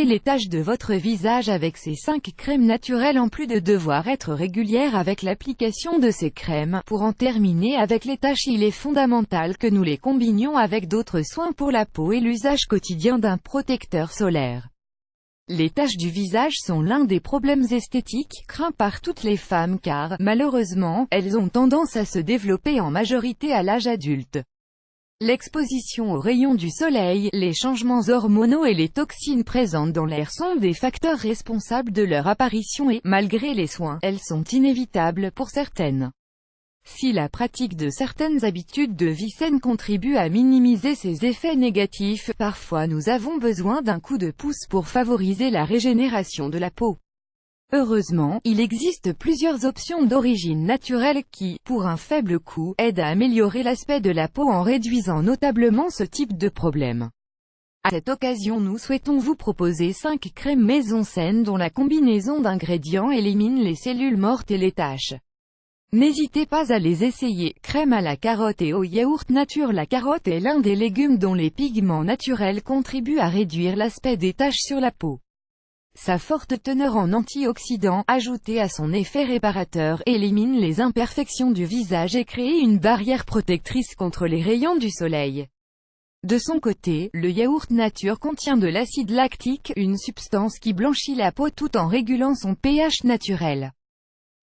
les taches de votre visage avec ces 5 crèmes naturelles en plus de devoir être régulière avec l'application de ces crèmes. Pour en terminer avec les taches, il est fondamental que nous les combinions avec d'autres soins pour la peau et l'usage quotidien d'un protecteur solaire. Les taches du visage sont l'un des problèmes esthétiques craints par toutes les femmes car, malheureusement, elles ont tendance à se développer en majorité à l'âge adulte. L'exposition aux rayons du soleil, les changements hormonaux et les toxines présentes dans l'air sont des facteurs responsables de leur apparition et, malgré les soins, elles sont inévitables pour certaines. Si la pratique de certaines habitudes de vie saine contribue à minimiser ces effets négatifs, parfois nous avons besoin d'un coup de pouce pour favoriser la régénération de la peau. Heureusement, il existe plusieurs options d'origine naturelle qui, pour un faible coût, aident à améliorer l'aspect de la peau en réduisant notablement ce type de problème. À cette occasion, nous souhaitons vous proposer 5 crèmes maison saines dont la combinaison d'ingrédients élimine les cellules mortes et les taches. N'hésitez pas à les essayer. Crème à la carotte et au yaourt nature. La carotte est l'un des légumes dont les pigments naturels contribuent à réduire l'aspect des taches sur la peau. Sa forte teneur en antioxydants, ajoutée à son effet réparateur, élimine les imperfections du visage et crée une barrière protectrice contre les rayons du soleil. De son côté, le yaourt nature contient de l'acide lactique, une substance qui blanchit la peau tout en régulant son pH naturel.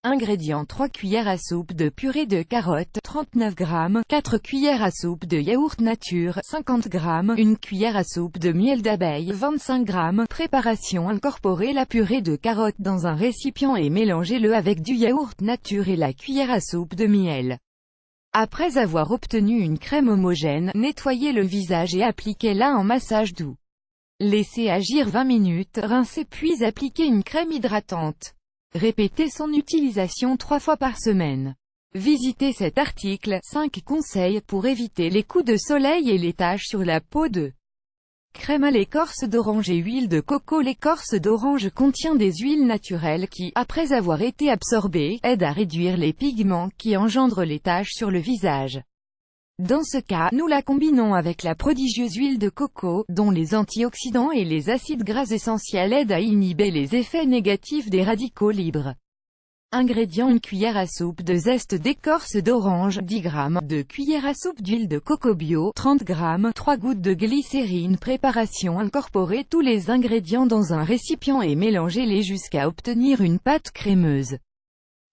Ingrédients: 3 cuillères à soupe de purée de carottes, 39 g, 4 cuillères à soupe de yaourt nature, 50 g, 1 cuillère à soupe de miel d'abeille, 25 g. Préparation: incorporez la purée de carottes dans un récipient et mélangez-le avec du yaourt nature et la cuillère à soupe de miel. Après avoir obtenu une crème homogène, nettoyez le visage et appliquez-la en massage doux. Laissez agir 20 minutes, rincez puis appliquez une crème hydratante. Répétez son utilisation 3 fois par semaine. Visitez cet article, 5 conseils pour éviter les coups de soleil et les taches sur la peau de crème à l'écorce d'orange et huile de coco. L'écorce d'orange contient des huiles naturelles qui, après avoir été absorbées, aident à réduire les pigments qui engendrent les taches sur le visage. Dans ce cas, nous la combinons avec la prodigieuse huile de coco, dont les antioxydants et les acides gras essentiels aident à inhiber les effets négatifs des radicaux libres. Ingrédients: 1 cuillère à soupe de zeste d'écorce d'orange, 10 g, 2 cuillères à soupe d'huile de coco bio, 30 g, 3 gouttes de glycérine. Préparation: incorporez tous les ingrédients dans un récipient et mélangez-les jusqu'à obtenir une pâte crémeuse.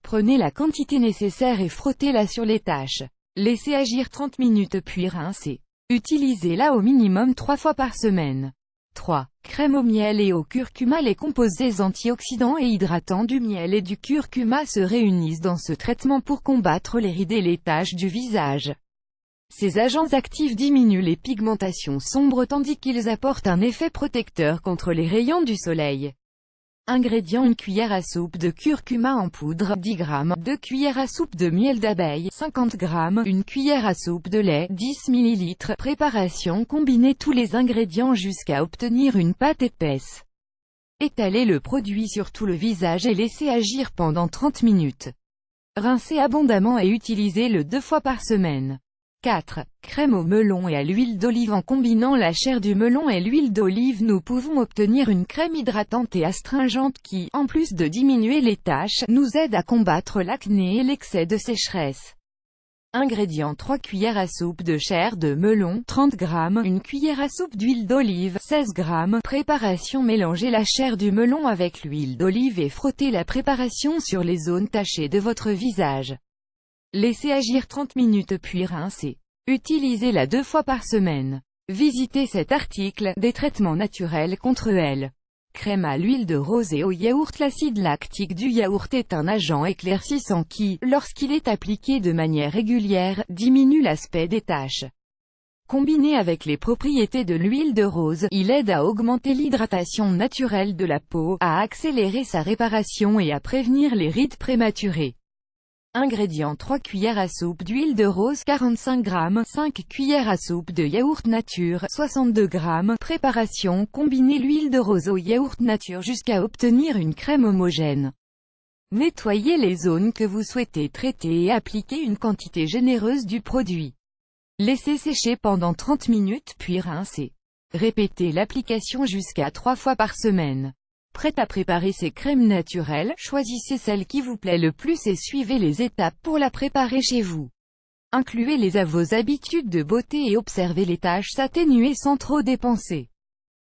Prenez la quantité nécessaire et frottez-la sur les taches. Laissez agir 30 minutes puis rincez. Utilisez-la au minimum 3 fois par semaine. 3. Crème au miel et au curcuma. Les composés antioxydants et hydratants du miel et du curcuma se réunissent dans ce traitement pour combattre les rides et les taches du visage. Ces agents actifs diminuent les pigmentations sombres tandis qu'ils apportent un effet protecteur contre les rayons du soleil. Ingrédients: 1 cuillère à soupe de curcuma en poudre, 10 g, 2 cuillères à soupe de miel d'abeille, 50 g, 1 cuillère à soupe de lait, 10 ml. Préparation: combinez tous les ingrédients jusqu'à obtenir une pâte épaisse. Étalez le produit sur tout le visage et laissez agir pendant 30 minutes. Rincez abondamment et utilisez-le 2 fois par semaine. 4. Crème au melon et à l'huile d'olive. En combinant la chair du melon et l'huile d'olive, nous pouvons obtenir une crème hydratante et astringente qui, en plus de diminuer les taches, nous aide à combattre l'acné et l'excès de sécheresse. Ingrédients: 3 cuillères à soupe de chair de melon, 30 g, 1 cuillère à soupe d'huile d'olive, 16 g. Préparation: mélangez la chair du melon avec l'huile d'olive et frottez la préparation sur les zones tachées de votre visage. Laissez agir 30 minutes puis rincez. Utilisez-la 2 fois par semaine. Visitez cet article, des traitements naturels contre elle. Crème à l'huile de rose et au yaourt. L'acide lactique du yaourt est un agent éclaircissant qui, lorsqu'il est appliqué de manière régulière, diminue l'aspect des taches. Combiné avec les propriétés de l'huile de rose, il aide à augmenter l'hydratation naturelle de la peau, à accélérer sa réparation et à prévenir les rides prématurées. Ingrédients: 3 cuillères à soupe d'huile de rose, 45 g, 5 cuillères à soupe de yaourt nature, 62 g. Préparation: combinez l'huile de rose au yaourt nature jusqu'à obtenir une crème homogène. Nettoyez les zones que vous souhaitez traiter et appliquez une quantité généreuse du produit. Laissez sécher pendant 30 minutes puis rincez. Répétez l'application jusqu'à 3 fois par semaine. Prête à préparer ces crèmes naturelles, choisissez celle qui vous plaît le plus et suivez les étapes pour la préparer chez vous. Incluez-les à vos habitudes de beauté et observez les taches s'atténuer sans trop dépenser.